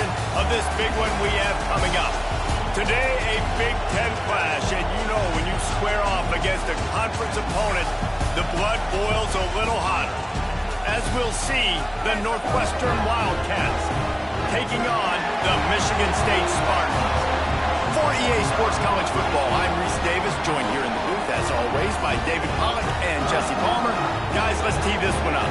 edition of this big one we have coming up. Today, a Big Ten clash, and you know when you square off against a conference opponent, the blood boils a little hotter. As we'll see, the Northwestern Wildcats taking on the Michigan State Spartans. For EA Sports College Football, I'm Reese Davis, joined here in the booth, as always, by David Pollack and Jesse Palmer. Guys, let's tee this one up.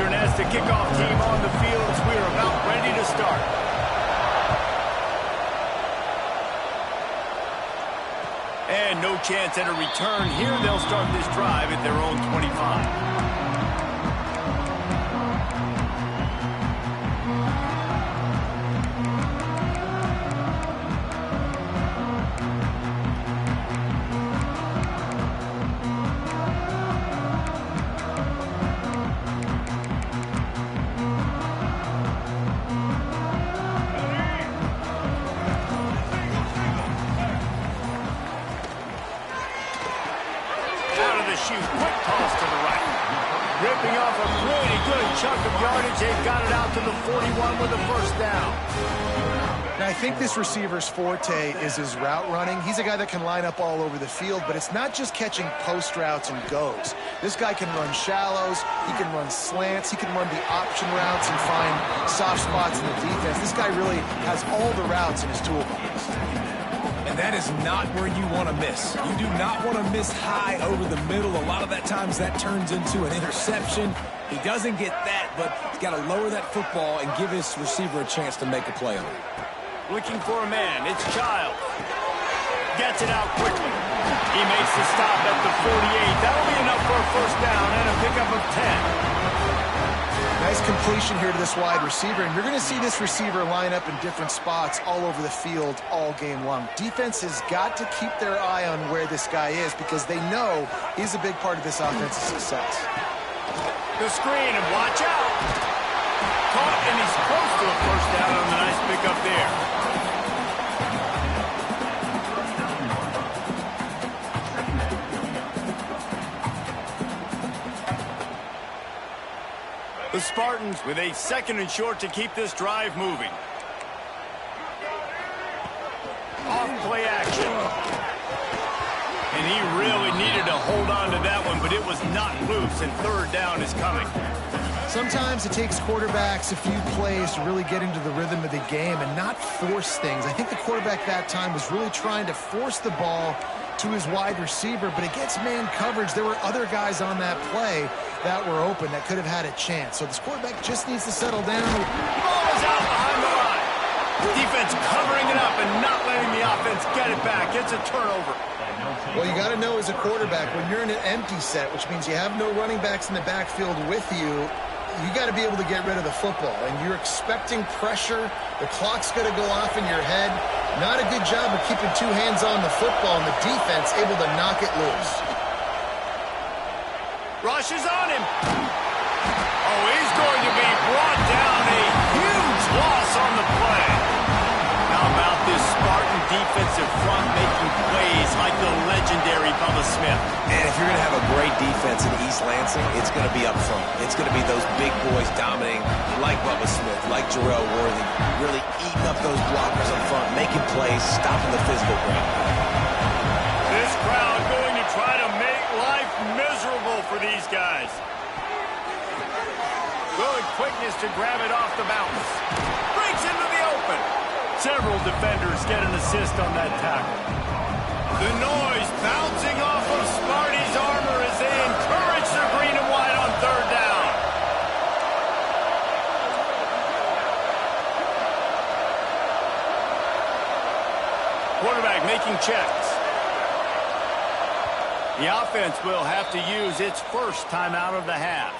As the kickoff team on the field, as we're about ready to start. And no chance at a return here. They'll start this drive at their own 25. Shoot, quick toss to the right. Ripping off a pretty good chunk of yardage. They've got it out to the 41 with a first down. Now, I think this receiver's forte is his route running. He's a guy that can line up all over the field, but it's not just catching post routes and goes. This guy can run shallows, he can run slants, he can run the option routes and find soft spots in the defense. This guy really has all the routes in his toolbox. And that is not where you want to miss. You do not want to miss high over the middle. A lot of that times that turns into an interception. He doesn't get that, but he's got to lower that football and give his receiver a chance to make a play on it. Looking for a man. It's Child. Gets it out quickly. He makes the stop at the 48. That'll be enough for a first down and a pickup of 10. Nice completion here to this wide receiver, and you're going to see this receiver line up in different spots all over the field all game long. Defense has got to keep their eye on where this guy is because they know he's a big part of this offense's success. The screen, and watch out. Caught, and he's close to a first down on the nice pickup there. The Spartans with a 2nd and short to keep this drive moving. Off play action. And he really needed to hold on to that one, but it was not loose, and third down is coming. Sometimes it takes quarterbacks a few plays to really get into the rhythm of the game and not force things. I think the quarterback that time was really trying to force the ball to his wide receiver, but against man coverage, there were other guys on that play that were open that could have had a chance. So this quarterback just needs to settle down. Ball is out behind the line. Defense covering it up and not letting the offense get it back. It's a turnover. Well, you got to know as a quarterback, when you're in an empty set, which means you have no running backs in the backfield with you, you got to be able to get rid of the football. And you're expecting pressure. The clock's going to go off in your head. Not a good job of keeping two hands on the football, and the defense able to knock it loose. Rush is on him. Oh, he's going to be brought down. A huge loss on the play. How about this Spartan defensive front making plays like the legendary Bubba Smith? And if you're going to have a great defense in East Lansing, it's going to be up front. It's going to be those big boys dominating like Bubba Smith, like Jarrell Worthy, really eating up those blockers up front, making plays, stopping the physical ground. This crowd going to try to make life miserable for these guys. Good quickness to grab it off the bounce. Breaks into the open. Several defenders get an assist on that tackle. The noise bouncing off of Sparty's armor as they encourage the green and white on third down. Quarterback making checks. The offense will have to use its first timeout of the half.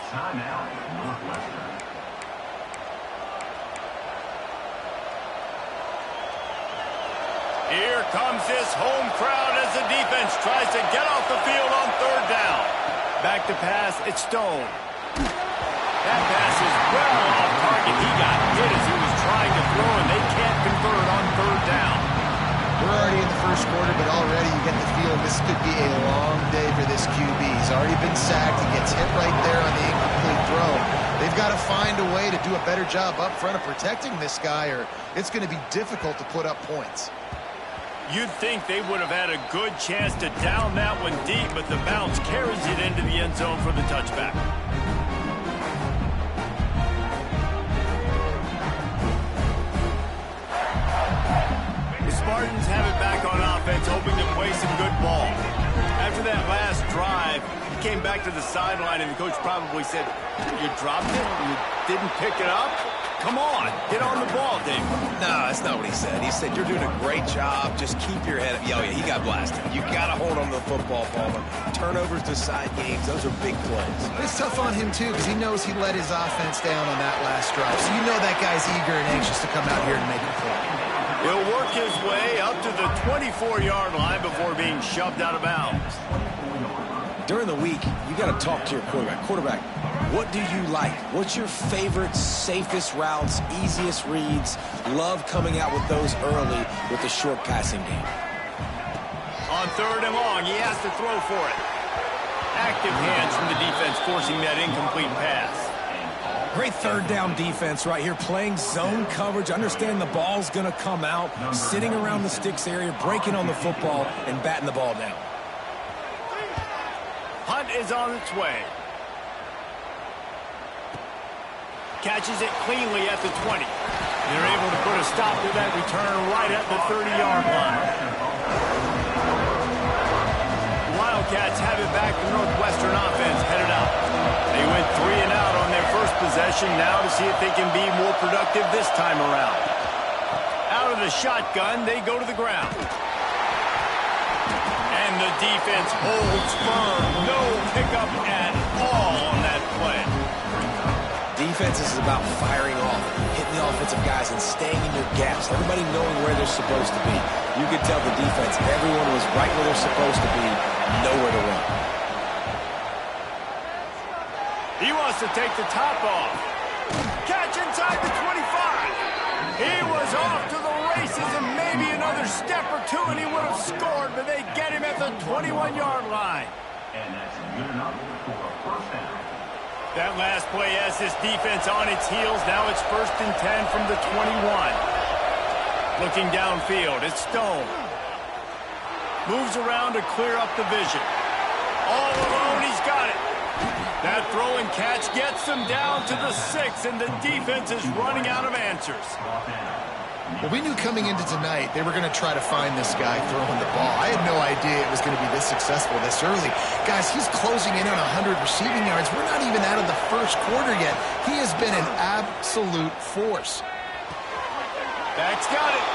Here comes this home crowd as the defense tries to get off the field on third down. Back to pass, it's Stone. That pass is well off target. He got hit as he was trying to throw, and they can't convert on third down. We're already in the first quarter, but already you get the feeling this could be a long day for this QB. He's already been sacked. He gets hit right there on the incomplete throw. They've got to find a way to do a better job up front of protecting this guy, or it's going to be difficult to put up points. You'd think they would have had a good chance to down that one deep, but the bounce carries it into the end zone for the touchback. The Spartans have it back on offense, hoping to play some good ball. After that last drive, he came back to the sideline, and the coach probably said, "You dropped it? You didn't pick it up? Come on, get on the ball, Dave." No, that's not what he said. He said, "You're doing a great job. Just keep your head up." Oh, yeah, he got blasted. You got to hold on to the football, Palmer. Turnovers decide games. Those are big plays. It's tough on him, too, because he knows he let his offense down on that last drive. So you know that guy's eager and anxious to come out here and make a play. He'll work his way up to the 24-yard line before being shoved out of bounds. During the week, you got to talk to your quarterback. Quarterback, what do you like? What's your favorite, safest routes, easiest reads? Love coming out with those early with the short passing game. On third and long, he has to throw for it. Active hands from the defense forcing that incomplete pass. Great third down defense right here, playing zone coverage, understanding the ball's going to come out, sitting around the sticks area, breaking on the football, and batting the ball down. Hunt is on its way. Catches it cleanly at the 20. They're able to put a stop to that return right at the 30-yard line. The Wildcats have it back. The Northwestern offense headed out. They went 3 and out on their first possession, now to see if they can be more productive this time around. Out of the shotgun, they go to the ground. And the defense holds firm. No pickup at all on that play. Defense is about firing off, hitting the offensive guys and staying in your gaps. Everybody knowing where they're supposed to be. You could tell the defense, everyone was right where they're supposed to be, nowhere to run. He wants to take the top off. Catch inside the 25. He was off to the races, and maybe another step or two and he would have scored, but they get him at the 21-yard line. And that's good enough for a first down. That last play has this defense on its heels. Now it's 1st and 10 from the 21. Looking downfield, it's Stone. Moves around to clear up the vision. All alone, he's got it. That throw and catch gets them down to the 6, and the defense is running out of answers. Well, we knew coming into tonight they were going to try to find this guy throwing the ball. I had no idea it was going to be this successful this early. Guys, he's closing in on 100 receiving yards. We're not even out of the first quarter yet. He has been an absolute force. That's got it.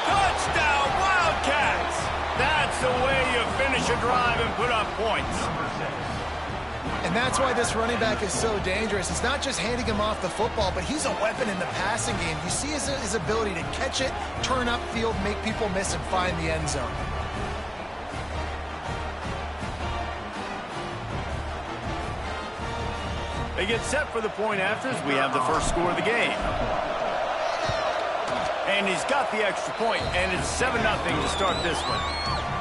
Touchdown, Wildcats! That's the way you finish a drive and put up points. And that's why this running back is so dangerous. It's not just handing him off the football, but he's a weapon in the passing game. You see his ability to catch it, turn upfield, make people miss, and find the end zone. They get set for the point afters. We have the first score of the game. And he's got the extra point, and it's 7-0 to start this one.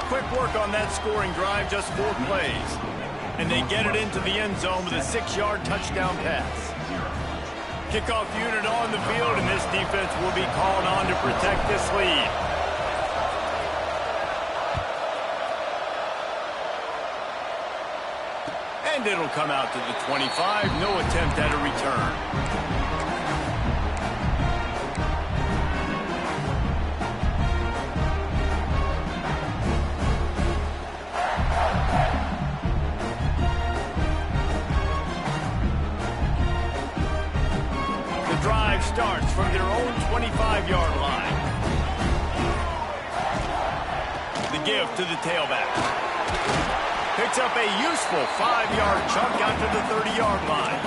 Quick work on that scoring drive, just 4 plays. And they get it into the end zone with a 6-yard touchdown pass. Kickoff unit on the field, and this defense will be called on to protect this lead. And it'll come out to the 25. No attempt at a return. Starts from their own 25-yard line. The give to the tailback. Picks up a useful 5-yard chunk out to the 30-yard line.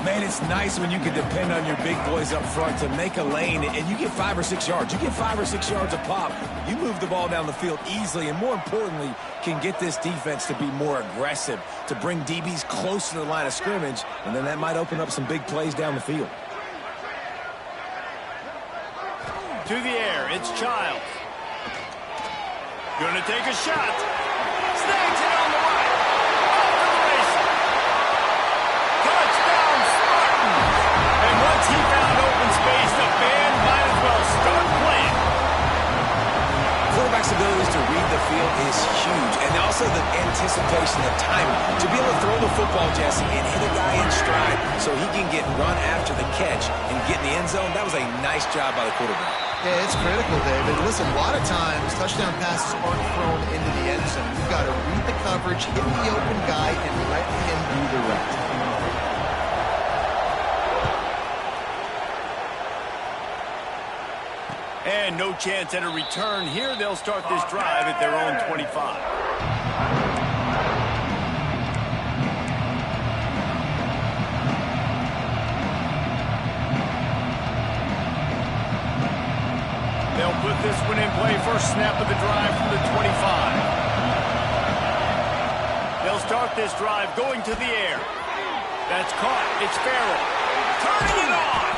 Man, it's nice when you can depend on your big boys up front to make a lane, and you get 5 or 6 yards. You get 5 or 6 yards a pop. You move the ball down the field easily, and more importantly, can get this defense to be more aggressive, to bring DBs close to the line of scrimmage, and then that might open up some big plays down the field. To the air, it's Childs. Gonna take a shot. Snags it on the right. Off to the races. Touchdown, Spartans! And once he found open space, the band might as well start playing. Quarterback's abilities to read the field is huge, and also the anticipation, the timing. To be able to throw the football, Jesse, and hit a guy in stride so he can get run after the catch and get in the end zone, that was a nice job by the quarterback. Yeah, it's critical, David. Listen, a lot of times touchdown passes aren't thrown into the end zone. You've got to read the coverage, hit the open guy, and let him do the rest. And no chance at a return here. They'll start this drive at their own 25. They'll put this one in play. First snap of the drive from the 25. They'll start this drive going to the air. That's caught. It's Farrell. Turning it on.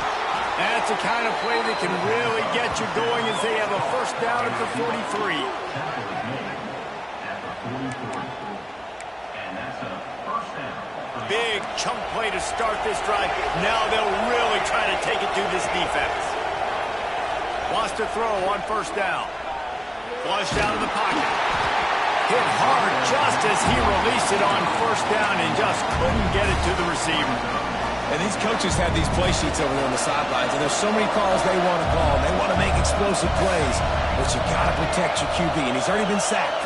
That's the kind of play that can really get you going as they have a first down at the 43. Big chunk play to start this drive. Now they'll really try to take it to this defense. Wants to throw on first down. Flushed out of the pocket. Hit hard just as he released it on first down and just couldn't get it to the receiver. And these coaches have these play sheets over there on the sidelines, and there's so many calls they want to call. They want to make explosive plays, but you got to protect your QB, and he's already been sacked.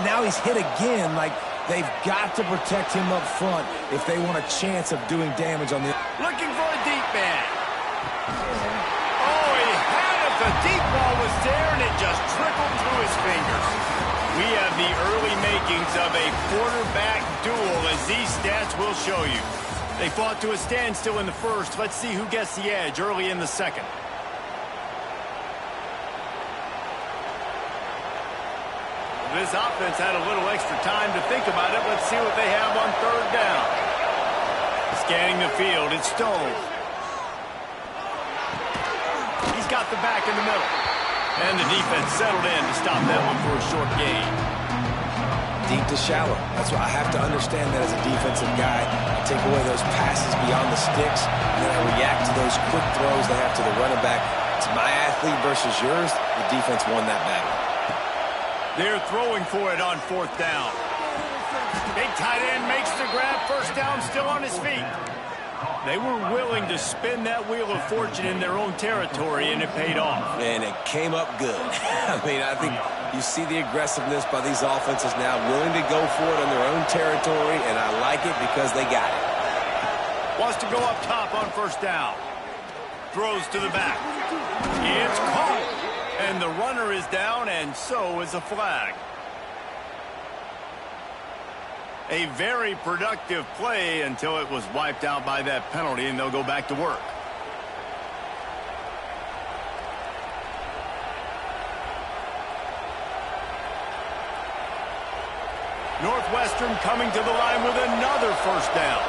Now he's hit again. Like, they've got to protect him up front if they want a chance of doing damage on the... Looking for a deep man. Oh, he had it. The deep ball was there, and it just trickled through his fingers. We have the early makings of a quarterback duel, as these stats will show you. They fought to a standstill in the first. Let's see who gets the edge early in the second. This offense had a little extra time to think about it. Let's see what they have on third down. Scanning the field, it's Stone. He's got the back in the middle. And the defense settled in to stop that one for a short gain. Deep to shallow. That's why I have to understand that as a defensive guy. I take away those passes beyond the sticks, and then I react to those quick throws they have to the running back. It's my athlete versus yours. The defense won that battle. They're throwing for it on fourth down. Big tight end makes the grab. First down, still on his feet. They were willing to spin that wheel of fortune in their own territory, and it paid off. And it came up good. I mean, I think you see the aggressiveness by these offenses now, willing to go for it on their own territory, and I like it because they got it. Wants to go up top on first down. Throws to the back. It's caught. And the runner is down, and so is a flag. A very productive play until it was wiped out by that penalty, and they'll go back to work. Northwestern coming to the line with another first down.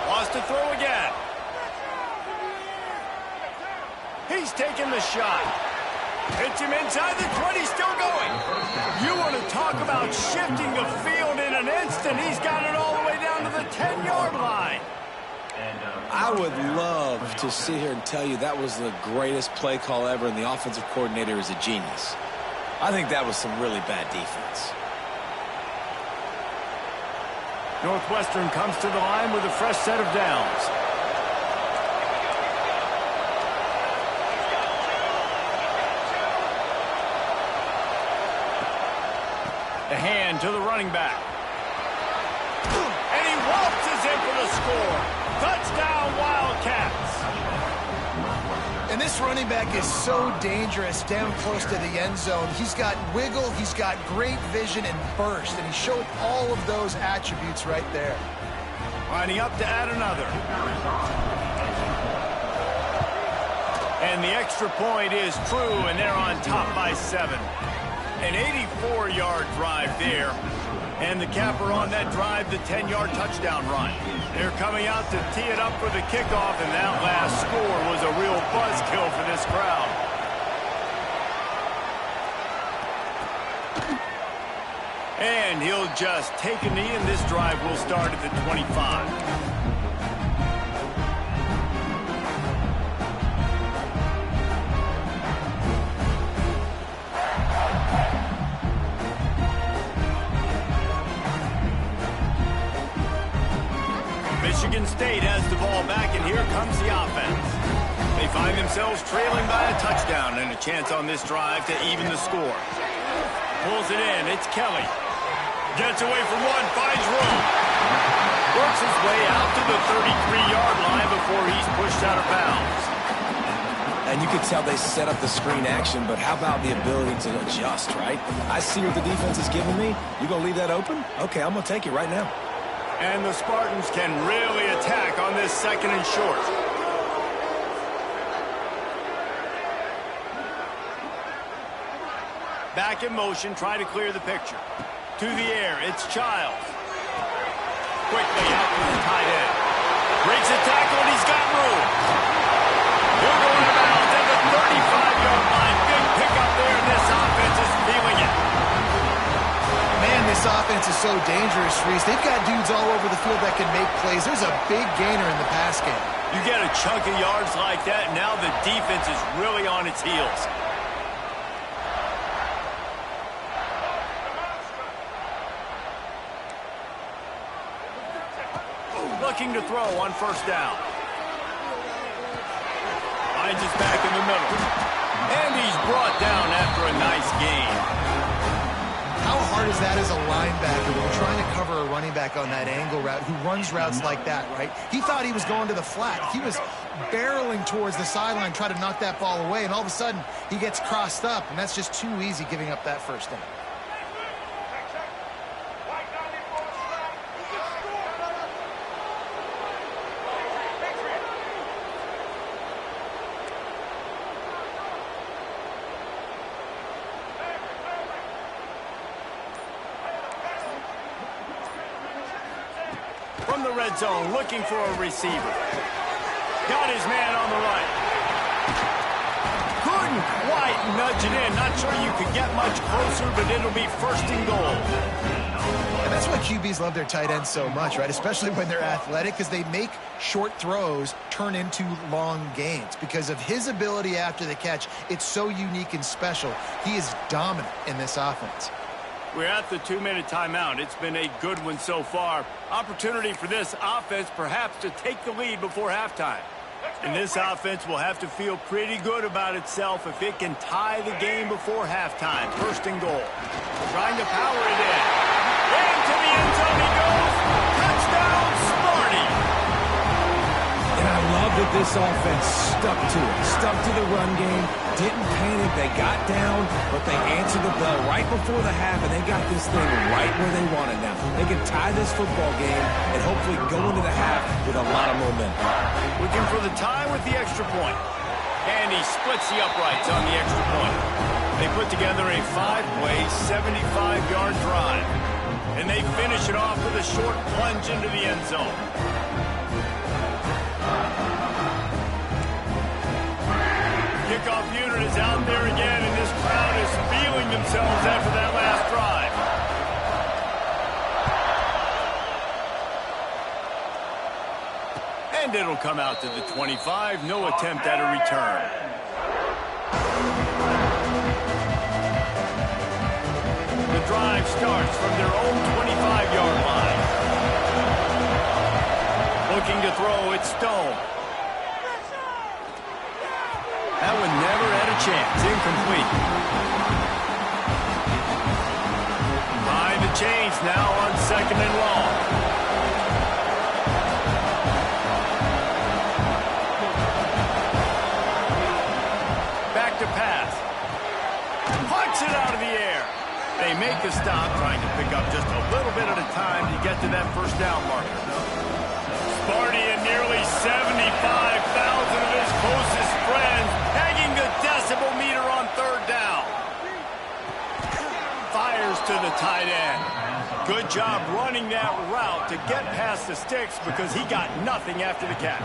Wants to throw again. He's taking the shot. Hits him inside the 20, still going. You want to talk about shifting the field in an instant. He's got it all the way down to the 10-yard line. I would love to sit here and tell you that was the greatest play call ever, and the offensive coordinator is a genius. I think that was some really bad defense. Northwestern comes to the line with a fresh set of downs. The hand to the running back. And he waltzes in for the score. Touchdown, Wildcats. And And this running back is so dangerous down close to the end zone. He's got wiggle, he's got great vision and burst, and he showed all of those attributes right there. Lining up to add another. And the extra point is true, and they're on top by 7. An 84-yard drive there. And the capper on that drive, the 10-yard touchdown run. They're coming out to tee it up for the kickoff, and that last score was a real buzzkill for this crowd. And he'll just take a knee, and this drive will start at the 25. Michigan State has the ball back, and here comes the offense. They find themselves trailing by a touchdown and a chance on this drive to even the score. Pulls it in. It's Kelly. Gets away from one, finds room. Works his way out to the 33-yard line before he's pushed out of bounds. And you could tell they set up the screen action, but how about the ability to adjust, right? I see what the defense is giving me. You going to leave that open? Okay, I'm going to take it right now. And the Spartans can really attack on this second and short. Back in motion, try to clear the picture. To the air, it's Childs. Quickly out to the tight end. Breaks a tackle, and he's got room. He'll go out of bounds at the 35-yard line. Big pickup there, and this offense is feeling it. Man, this offense is so dangerous, Reese. They've got dudes all over the field that can make plays. There's a big gainer in the pass game. You get a chunk of yards like that, and now the defense is really on its heels. Looking to throw on first down. Finds his back in the middle. And he's brought down after a nice gain. How hard is that as a linebacker when you're trying to cover a running back on that angle route who runs routes like that, right? He thought he was going to the flat. He was barreling towards the sideline, trying to knock that ball away, and all of a sudden he gets crossed up, and that's just too easy giving up that first down. From the red zone, looking for a receiver. Got his man on the right. Couldn't quite nudge it in. Not sure you could get much closer, but it'll be first and goal. And that's why QBs love their tight ends so much, right? Especially when they're athletic, because they make short throws turn into long gains. Because of his ability after the catch, it's so unique and special. He is dominant in this offense. We're at the 2-minute timeout. It's been a good one so far. Opportunity for this offense perhaps to take the lead before halftime. And this offense will have to feel pretty good about itself if it can tie the game before halftime. First and goal. Trying to power it in. Into the end zone he goes. Touchdown, Sparty. And I love that this offense stuck to it. Stuck to the run game. Didn't panic. They got down, but they answered the bell right before the half, and they got this thing right where they want it now. They can tie this football game and hopefully go into the half with a lot of momentum. Looking for the tie with the extra point. And he splits the uprights on the extra point. They put together a 5-play, 75-yard drive. And they finish it off with a short plunge into the end zone. Kickoff unit is out there again, and this crowd is feeling themselves after that last drive. And it'll come out to the 25. No attempt at a return. The drive starts from their own 25-yard line. Looking to throw, it's Stone. That one never had a chance. Incomplete. Behind the chains now on second and long. to pass. Punch it out of the air. They make the stop, trying to pick up just a little bit at a time to get to that first down marker. Sparty and nearly 75,000 of his closest friends pegging the decibel meter on third down. Fires to the tight end. Good job running that route to get past the sticks because he got nothing after the catch.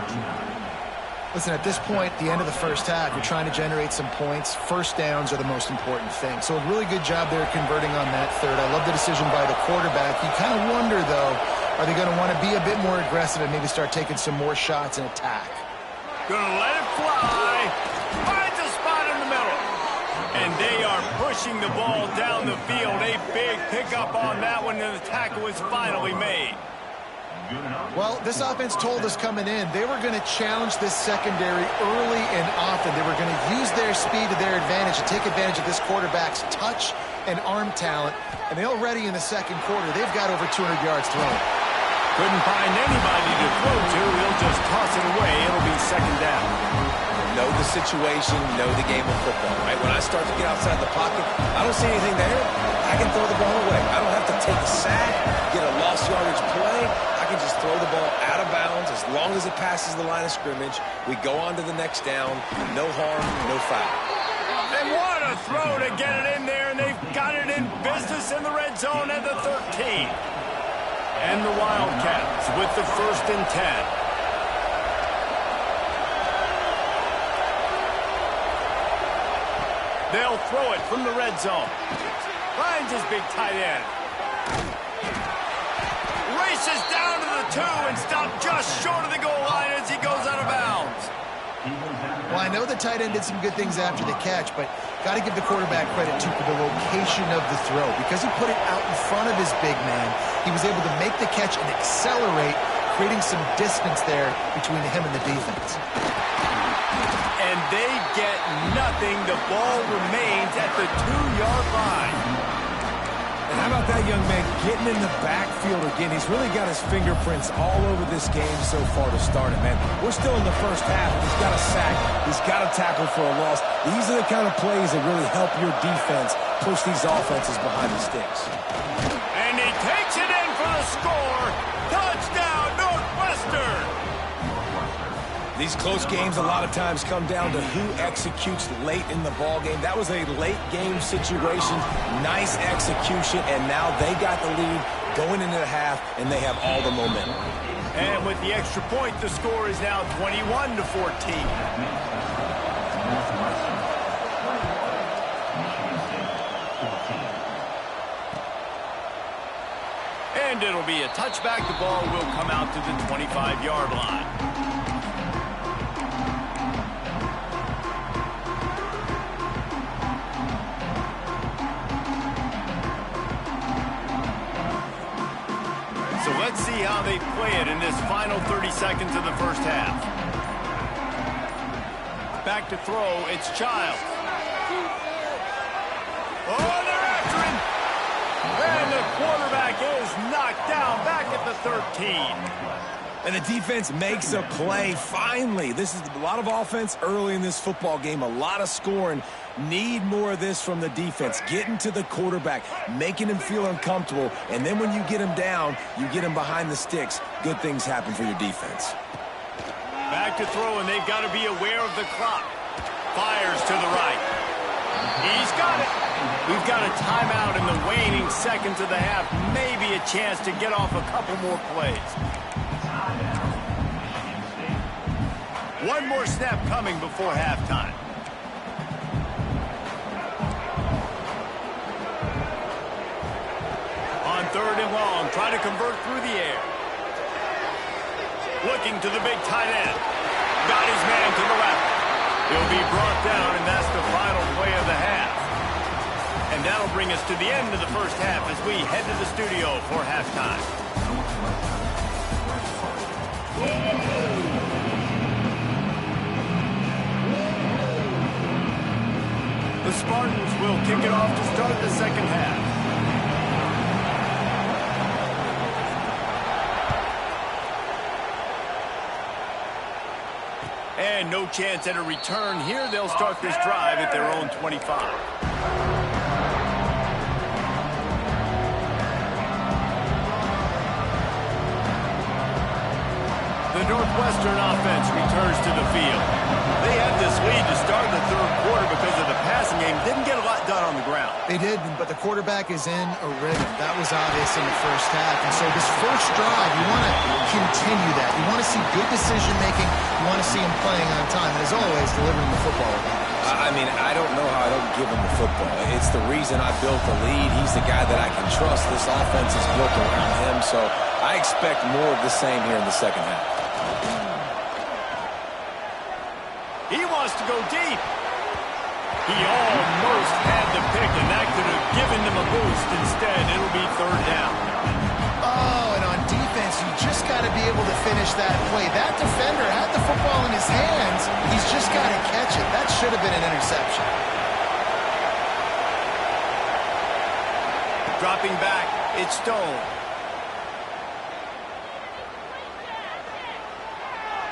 Listen, at this point, the end of the first half, you're trying to generate some points. First downs are the most important thing. So a really good job there converting on that third. I love the decision by the quarterback. You kind of wonder, though, are they going to want to be a bit more aggressive and maybe start taking some more shots and attack? Gonna let it fly. Finds a spot in the middle. And they are pushing the ball down the field. A big pickup on that one, and the tackle was finally made. Well, this offense told us coming in they were going to challenge this secondary early and often. They were going to use their speed to their advantage and take advantage of this quarterback's touch and arm talent. And they already in the second quarter, they've got over 200 yards thrown. Couldn't find anybody to throw to. He'll just toss it away. It'll be second down. Know the situation, know the game of football, right? When I start to get outside the pocket, I don't see anything there. I can throw the ball away. I don't have to take a sack, get a lost yardage play. I can just throw the ball out of bounds as long as it passes the line of scrimmage. We go on to the next down. No harm, no foul. And what a throw to get it in there, and they've got it in business in the red zone at the 13. And the Wildcats with the 1st and 10. They'll throw it from the red zone. Finds his big tight end. Races down to the 2 and stopped just short of the goal line as he goes out of bounds. Well, I know the tight end did some good things after the catch, but got to give the quarterback credit, too, for the location of the throw. Because he put it out in front of his big man, he was able to make the catch and accelerate, creating some distance there between him and the defense. And they get nothing. The ball remains at the 2-yard line. And how about that young man getting in the backfield again? He's really got his fingerprints all over this game so far to start it, man. We're still in the first half. He's got a sack. He's got a tackle for a loss. These are the kind of plays that really help your defense push these offenses behind the sticks. And he takes it in for the score. Touchdown, Northwestern. These close games a lot of times come down to who executes late in the ball game. That was a late game situation. Nice execution, and now they got the lead going into the half, and they have all the momentum. And with the extra point, the score is now 21-14. And it'll be a touchback. The ball will come out to the 25-yard line. So let's see how they play it in this final 30 seconds of the first half. Back to throw, it's Childs. Oh, they're after him! And the quarterback is knocked down back at the 13. And the defense makes a play, finally. This is a lot of offense early in this football game, a lot of scoring. Need more of this from the defense. Getting to the quarterback, making him feel uncomfortable, and then when you get him down, you get him behind the sticks. Good things happen for your defense. Back to throw, and they've got to be aware of the clock. Fires to the right. He's got it. We've got a timeout in the waning seconds of the half. Maybe a chance to get off a couple more plays. One more snap coming before halftime. On 3rd and long, trying to convert through the air. Looking to the big tight end. Got his man to the left. He'll be brought down, and that's the final play of the half. And that'll bring us to the end of the first half as we head to the studio for halftime. The Spartans will kick it off to start the second half. And no chance at a return here. They'll start this drive at their own 25. The Northwestern offense returns to the field. They had this lead to start the third quarter because of the passing game. Didn't get a lot done on the ground. They did, but the quarterback is in a rhythm. That was obvious in the first half. And so this first drive, you want to continue that. You want to see good decision-making. You want to see him playing on time. And as always, delivering the football. I mean, I don't know how I don't give him the football. It's the reason I built the lead. He's the guy that I can trust. This offense is built around him, so I expect more of the same here in the second half. He wants to go deep. He almost had the pick, and that could have given them a boost. Instead, it'll be third down. Oh, and on defense, you just got to be able to finish that play. That defender had the football in his hands. He's just got to catch it. That should have been an interception. Dropping back, it's Stone.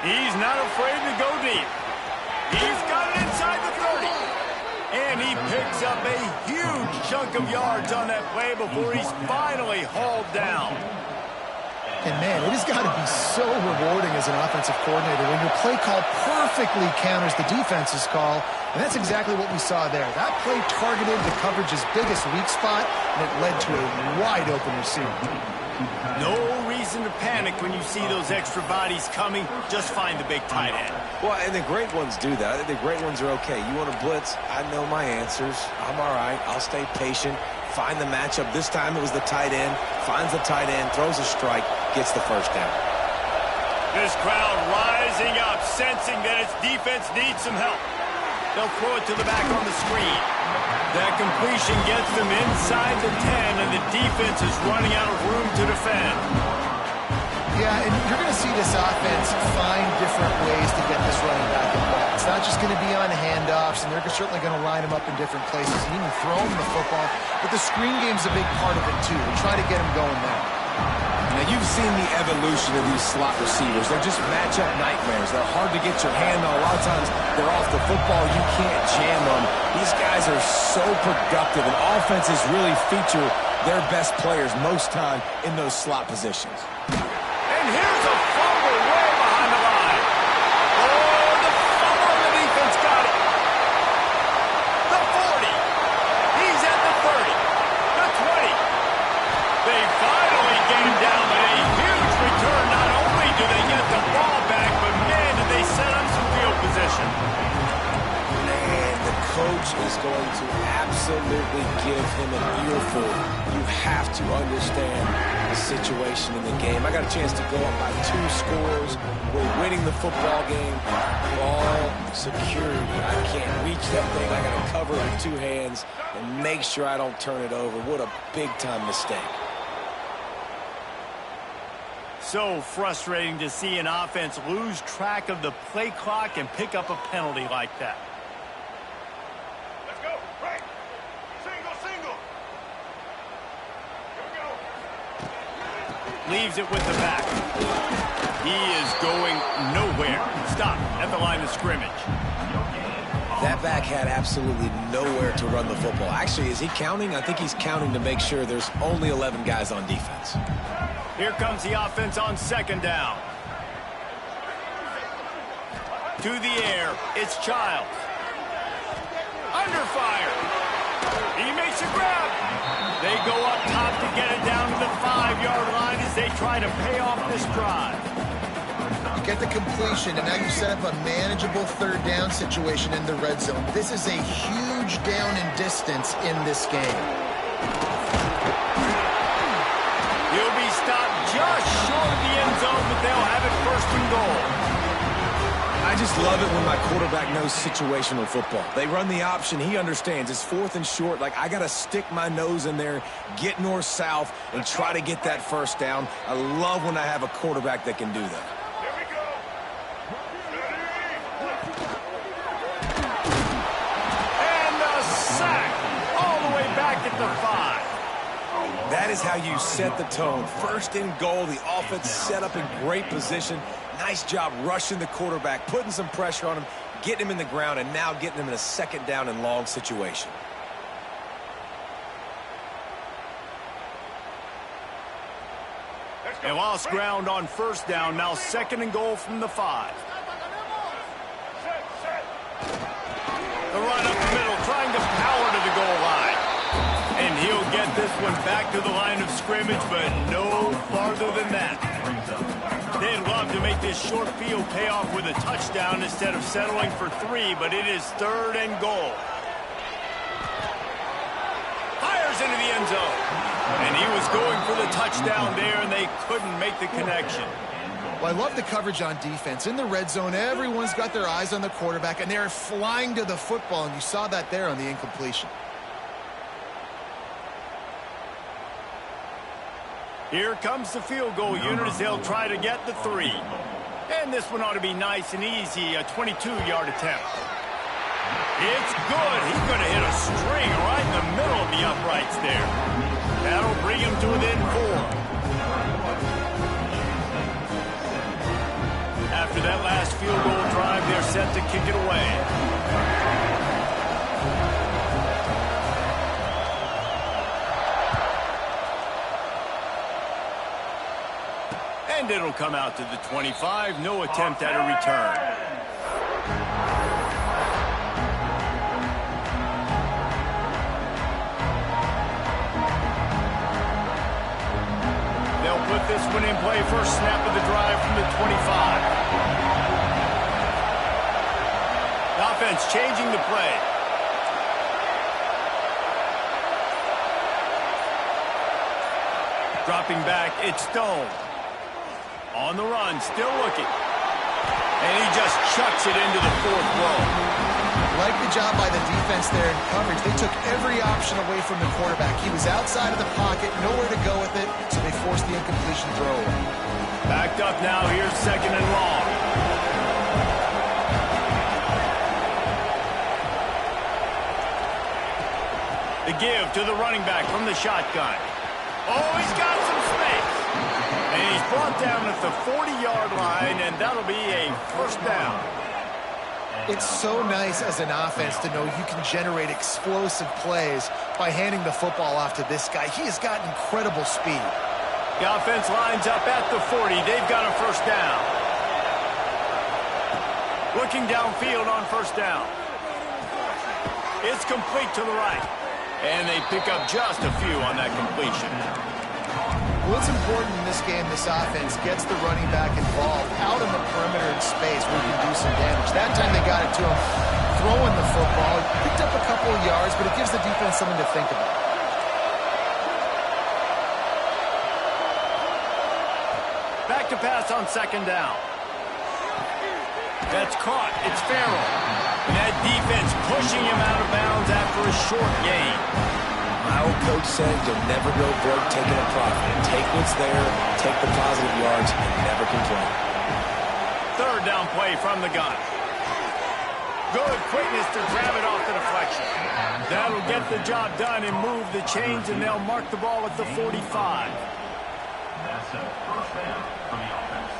He's not afraid to go deep. He's got it inside the 30. And he picks up a huge chunk of yards on that play before he's finally hauled down. And, man, it has got to be so rewarding as an offensive coordinator when your play call perfectly counters the defense's call. And that's exactly what we saw there. That play targeted the coverage's biggest weak spot, and it led to a wide-open receiver. No reason to panic when you see those extra bodies coming. Just find the big tight end. Well, and the great ones do that. The great ones are okay. You want to blitz? I know my answers. I'm all right. I'll stay patient. Find the matchup. This time it was the tight end. Finds the tight end, throws a strike, gets the first down. This crowd rising up, sensing that its defense needs some help. They'll throw it to the back on the screen. That completion gets them inside the 10, and the defense is running out of room to defend. Yeah, and you're going to see this offense find different ways to get this running back involved. It's not just going to be on handoffs, and they're certainly going to line him up in different places and even throw him the football. But the screen game's a big part of it, too. They try to get him going there. Now, you've seen the evolution of these slot receivers. They're just matchup nightmares. They're hard to get your hand on. A lot of times, they're off the football. You can't jam them. These guys are so productive, and offenses really feature their best players most time in those slot positions. And here's a fumble way behind the line. Oh, the fumble, and the defense got it. The 40. He's at the 30. The 20. They finally get him down, but a huge return. Not only do they get the ball back, but man, did they set up some field position. Man, the coach is going to absolutely give him an earful. You have to understand the situation in the game. I got a chance to go up by 2 scores. We're winning the football game. Ball security. I can't reach that thing. I got to cover it with 2 hands and make sure I don't turn it over. What a big-time mistake. So frustrating to see an offense lose track of the play clock and pick up a penalty like that. Let's go. Right. Single. Here we go. Leaves it with the back. He is going nowhere. Stop at the line of scrimmage. That back had absolutely nowhere to run the football. Actually, is he counting? I think he's counting to make sure there's only 11 guys on defense. Here comes the offense on second down. To the air, it's Childs. Under fire. He makes a grab. They go up top to get it down to the 5-yard line as they try to pay off this drive. You get the completion, and now you set up a manageable third down situation in the red zone. This is a huge down in distance in this game. He'll be stopped just short of the end zone, but they'll have it first and goal. I just love it when my quarterback knows situational football. They run the option. He understands. It's 4th and short. Like, I got to stick my nose in there, get north-south, and try to get that first down. I love when I have a quarterback that can do that. Here we go. And a sack all the way back at the 5. That is how you set the tone. First and goal, the offense set up in great position. Nice job rushing the quarterback, putting some pressure on him, getting him in the ground, and now getting him in a second down and long situation. They lost ground on first down. Now 2nd and goal from the 5. The run up the middle, trying to power to the goal line. And he'll get this one back to the line of scrimmage, but no farther than that. They'd love to make this short field pay off with a touchdown instead of settling for 3, but it is 3rd and goal. Fires into the end zone. And he was going for the touchdown there, and they couldn't make the connection. Well, I love the coverage on defense. In the red zone, everyone's got their eyes on the quarterback, and they're flying to the football, and you saw that there on the incompletion. Here comes the field goal unit as they'll try to get the 3. And this one ought to be nice and easy, a 22-yard attempt. It's good. He's going to hit a string right in the middle of the uprights there. That'll bring him to within 4. After that last field goal drive, they're set to kick it away. And it'll come out to the 25. No attempt at a return. They'll put this one in play. First snap of the drive from the 25. The offense changing the play. Dropping back, it's Stone. On the run, still looking. And he just chucks it into the 4th row. Like the job by the defense there in coverage. They took every option away from the quarterback. He was outside of the pocket, nowhere to go with it, so they forced the incompletion throw. Backed up now, here's 2nd and long. The give to the running back from the shotgun. Oh, he's got some space. And he's brought down at the 40-yard line, and that'll be a first down. It's so nice as an offense to know you can generate explosive plays by handing the football off to this guy. He has got incredible speed. The offense lines up at the 40. They've got a first down. Looking downfield on first down. It's complete to the right. And they pick up just a few on that completion. Well, it's important in this game this offense gets the running back involved out on the perimeter in space where he can do some damage. That time they got it to him throwing the football. Picked up a couple of yards, but it gives the defense something to think about. Back to pass on 2nd down. That's caught. It's Farrell. And that defense pushing him out of bounds after a short gain. My old coach said you'll never go broke taking a profit. Take what's there, take the positive yards, and never complain. 3rd down play from the gun. Good quickness to grab it off the deflection. That'll get the job done and move the chains, and they'll mark the ball at the 45. That's a first down for the offense.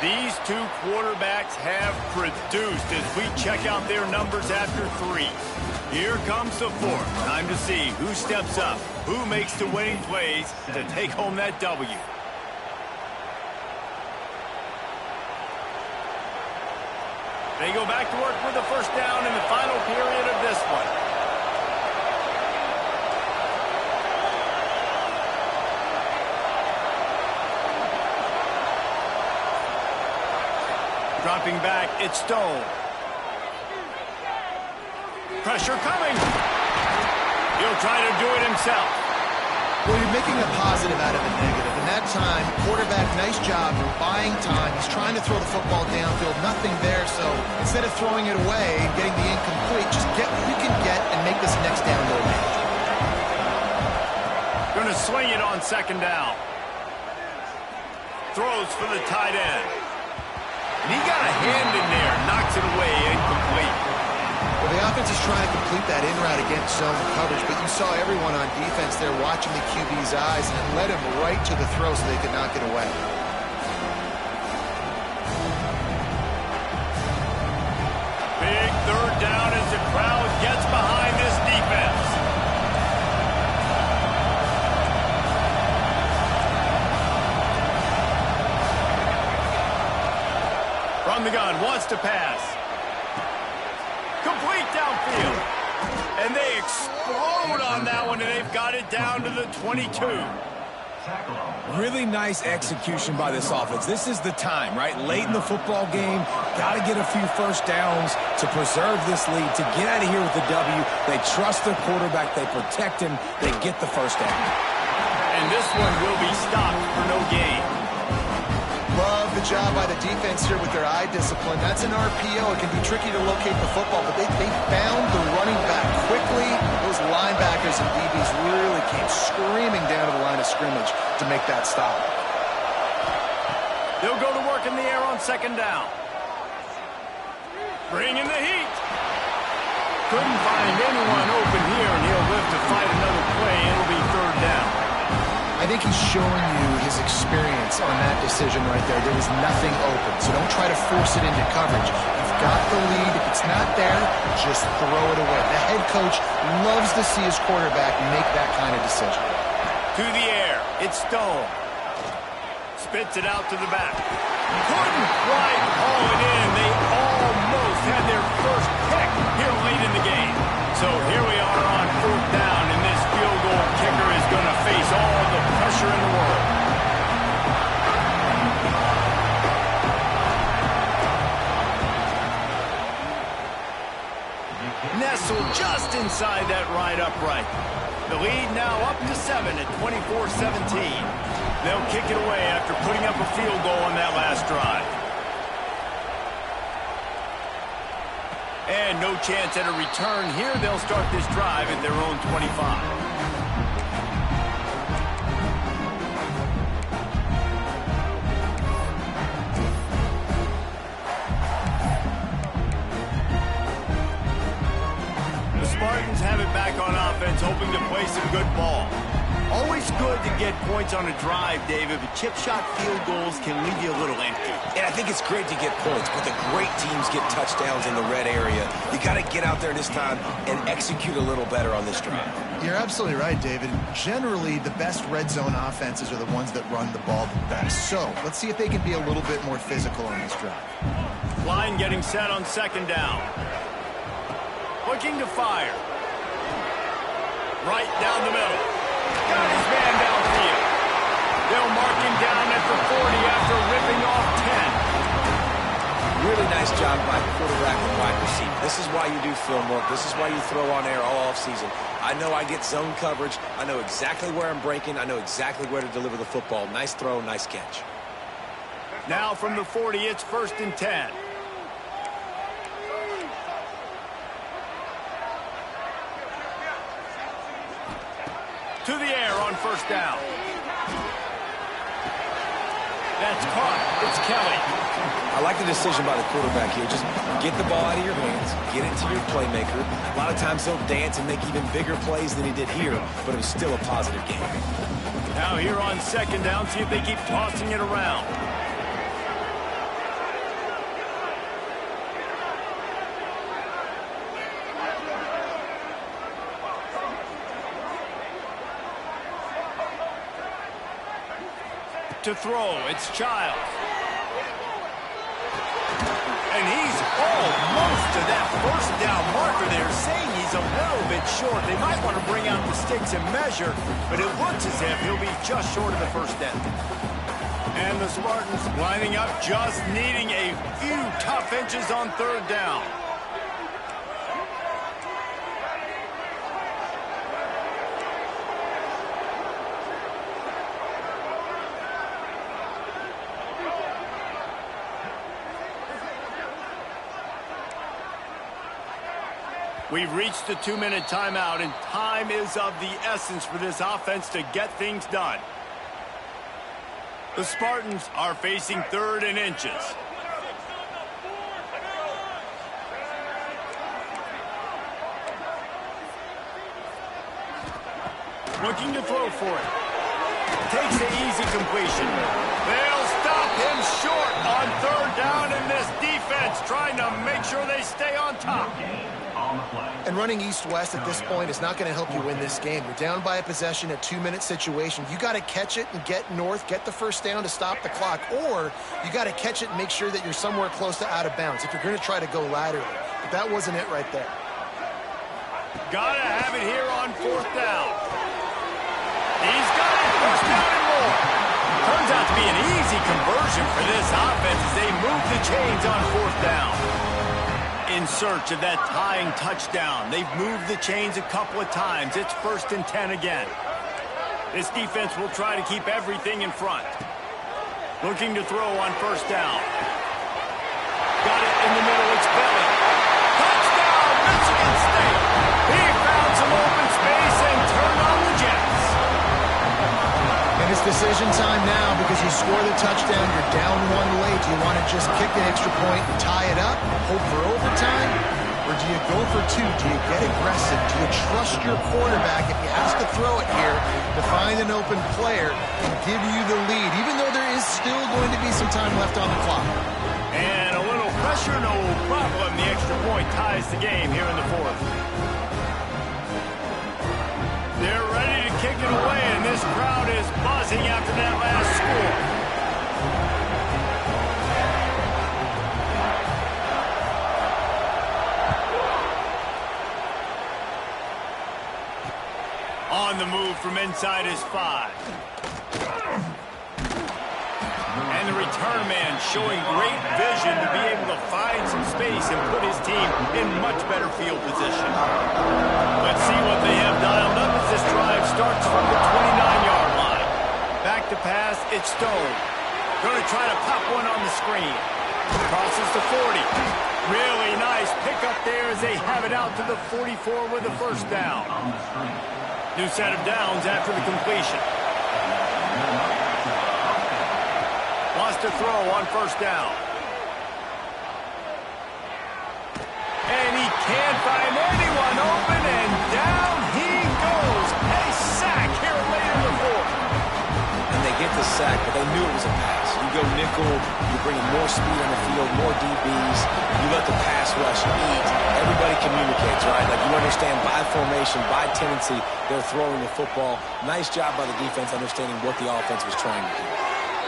These two quarterbacks have produced as we check out their numbers after 3. Here comes the 4th. Time to see who steps up, who makes the winning plays to take home that W. They go back to work with the first down in the final period of this one. Dropping back, it's Stone. Pressure coming. He'll try to do it himself. Well, you're making a positive out of a negative. And that time, quarterback, nice job buying time. He's trying to throw the football downfield. Nothing there, so instead of throwing it away and getting the incomplete, just get what you can get and make this next down more manageable. Going to swing it on 2nd down. Throws for the tight end. And he got a hand in there, knocks it away, incomplete. Well, the offense is trying to complete that in route against zone coverage, but you saw everyone on defense there watching the QB's eyes, and it led him right to the throw so they could not get away. Big third down as the crowd gets behind this defense. From the gun, wants to pass. Complete downfield. And they explode on that one, and they've got it down to the 22. Really nice execution by this offense. This is the time, right? Late in the football game, got to get a few first downs to preserve this lead, to get out of here with the W. They trust their quarterback. They protect him. They get the first down. And this one will be stopped for no gain. Love the job by the defense here with their eye discipline. That's an RPO. It can be tricky to locate the football, but they found the running back quickly. Those linebackers and DBs really came screaming down to the line of scrimmage to make that stop. They'll go to work in the air on second down. Bring in the heat. Couldn't find anyone open here, and he'll live to fight another play. It'll be third down. I think he's showing you his experience on that decision right there. There was nothing open, so don't try to force it into coverage. You've got the lead. If it's not there, just throw it away. The head coach loves to see his quarterback make that kind of decision. To the air. It's Stone. Spits it out to the back. Couldn't quite haul it in. They almost had their first pick here late in the game. So here we are on fourth down, and this field goal kicker is going to face all the pressure in the world. Nestled just inside that right upright. The lead now up to 7 at 24-17. They'll kick it away after putting up a field goal on that last drive. And no chance at a return here. They'll start this drive at their own 25. Spartans have it back on offense, hoping to play some good ball. Always good to get points on a drive, David, but chip shot field goals can leave you a little empty. And I think it's great to get points, but the great teams get touchdowns in the red area. You got to get out there this time and execute a little better on this drive. You're absolutely right, David. Generally, the best red zone offenses are the ones that run the ball the best. So let's see if they can be a little bit more physical on this drive. Line getting set on second down. Looking to fire. Right down the middle. Got his man downfield. They'll mark him down at the 40 after ripping off 10. Really nice job by quarterback and wide receiver. This is why you do film work. This is why you throw on air all offseason. I know I get zone coverage. I know exactly where I'm breaking. I know exactly where to deliver the football. Nice throw, nice catch. Now from the 40, it's 1st and 10. To the air on first down. That's caught. It's Kelly. I like the decision by the quarterback here. Just get the ball out of your hands, get it to your playmaker. A lot of times he'll dance and make even bigger plays than he did here, but it was still a positive game. Now here on second down, see if they keep tossing it around. To throw, it's Childs. And he's almost to that first down marker there, saying he's a little bit short. They might want to bring out the sticks and measure, but it looks as if he'll be just short of the first down. And the Spartans lining up, just needing a few tough inches on third down. We've reached the 2-minute timeout, and time is of the essence for this offense to get things done. The Spartans are facing 3rd and inches. Looking to throw for it. Takes the easy completion. They'll stop him short on third down, and this defense trying to make sure they stay on top. And running east-west at this point is not going to help you win this game. You're down by a possession, a 2-minute situation. You got to catch it and get north, get the first down to stop the clock, or you got to catch it and make sure that you're somewhere close to out of bounds if you're going to try to go laterally. But that wasn't it right there. Gotta have it here on fourth down. He's got it, first down and more. Turns out to be an easy conversion for this offense as they move the chains on fourth down. In search of that tying touchdown. They've moved the chains a couple of times. It's 1st and 10 again. This defense will try to keep everything in front. Looking to throw on first down. Got it in the middle, it's Belly. Touchdown, Michigan State! He found some open space and turned on the Jets. And it's decision time now because you score the touchdown, you're down 1 late. Do you want to just kick the extra point and tie it up, hope for overtime? Or do you go for 2? Do you get aggressive? Do you trust your quarterback if he has to throw it here to find an open player and give you the lead, even though there is still going to be some time left on the clock? And a little pressure, no problem. The extra point ties the game here in the 4th. They're ready to kick it away, and this crowd is buzzing after that last score. On the move from inside his 5. And the return man showing great vision to be able to find some space and put his team in much better field position. Let's see what they have dialed up as this drive starts from the 29-yard line. Back to pass, it's Stone. Going to try to pop one on the screen. Crosses the 40. Really nice pickup there as they have it out to the 44 with a first down. New set of downs after the completion. Wants to throw on first down. And he can't find anyone open, and down he goes. A sack here late in the 4th. And they get the sack, but they knew it was a pass. You go nickel, you bring in more speed on the field, more DBs, you let the pass rush eat. Everybody communicates, right? Like you understand by formation, by tendency, they're throwing the football. Nice job by the defense understanding what the offense was trying to do.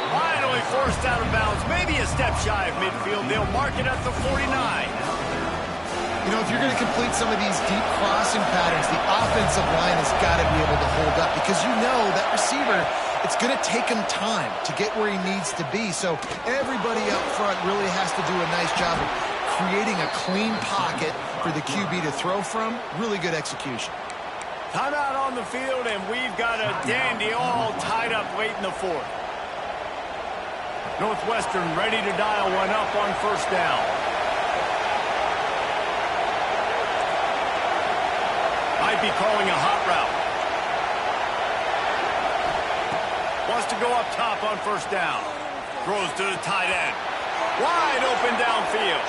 Finally forced out of bounds, maybe a step shy of midfield. They'll mark it at the 49. You know, if you're going to complete some of these deep crossing patterns, the offensive line has got to be able to hold up because you know that receiver, it's going to take him time to get where he needs to be. So everybody up front really has to do a nice job of creating a clean pocket for the QB to throw from. Really good execution. Timeout on the field, and we've got a dandy all tied up late in the 4th. Northwestern ready to dial one up on first down. Might be calling a hot route. Wants to go up top on first down. Throws to the tight end. Wide open downfield.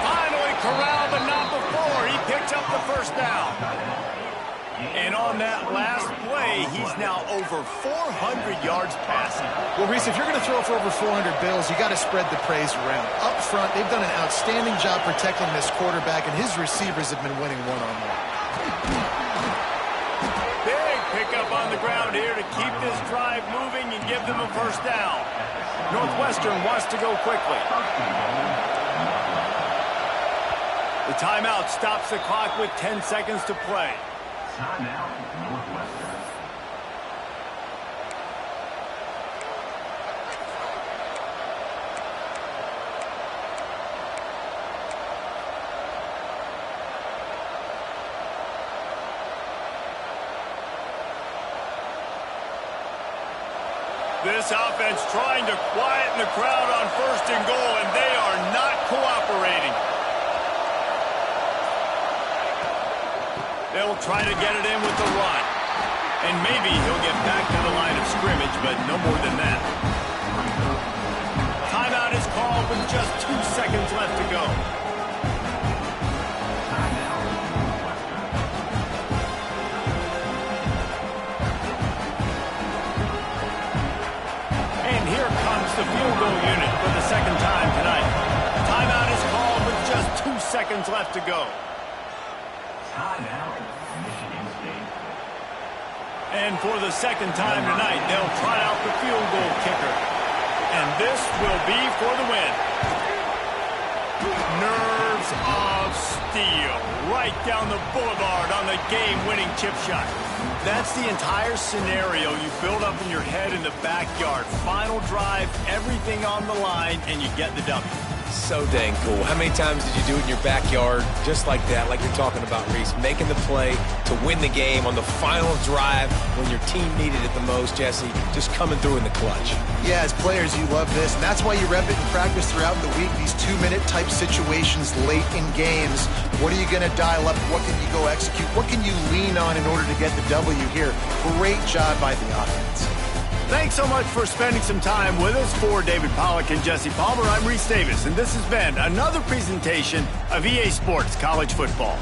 Finally corralled, but not before. He picks up the first down. And on that last play, he's now over 400 yards passing. Well, Reese, if you're going to throw for over 400 bills, you got to spread the praise around. Up front, they've done an outstanding job protecting this quarterback, and his receivers have been winning one-on-one. Big pickup on the ground here to keep this drive moving and give them a first down. Northwestern wants to go quickly. The timeout stops the clock with 10 seconds to play. Timeout, Northwestern. This offense trying to quieten the crowd on first and goal, and they are not cooperating. They'll try to get it in with the run. And maybe he'll get back to the line of scrimmage, but no more than that. Timeout is called with just 2 seconds left to go. the field goal unit for the second time tonight. Timeout is called with just 2 seconds left to go. Timeout, Michigan State. And for the second time tonight, they'll try out the field goal kicker. And this will be for the win. Nerves of steel. Right down the boulevard on the game-winning chip shot. That's the entire scenario you build up in your head in the backyard. Final drive, everything on the line, and you get the W. So dang cool. How many times did you do it in your backyard just like that, like you're talking about, Reese? Making the play to win the game on the final drive when your team needed it the most, Jesse. Just coming through in the clutch. Yeah, as players, you love this, and that's why you rep it in practice throughout the week, these 2-minute type situations late in games. What are you going to dial up? What can you go execute? What can you lean on in order to get the W here? Great job by the offense. Thanks so much for spending some time with us. For David Pollack and Jesse Palmer, I'm Reese Davis, and this has been another presentation of EA Sports College Football.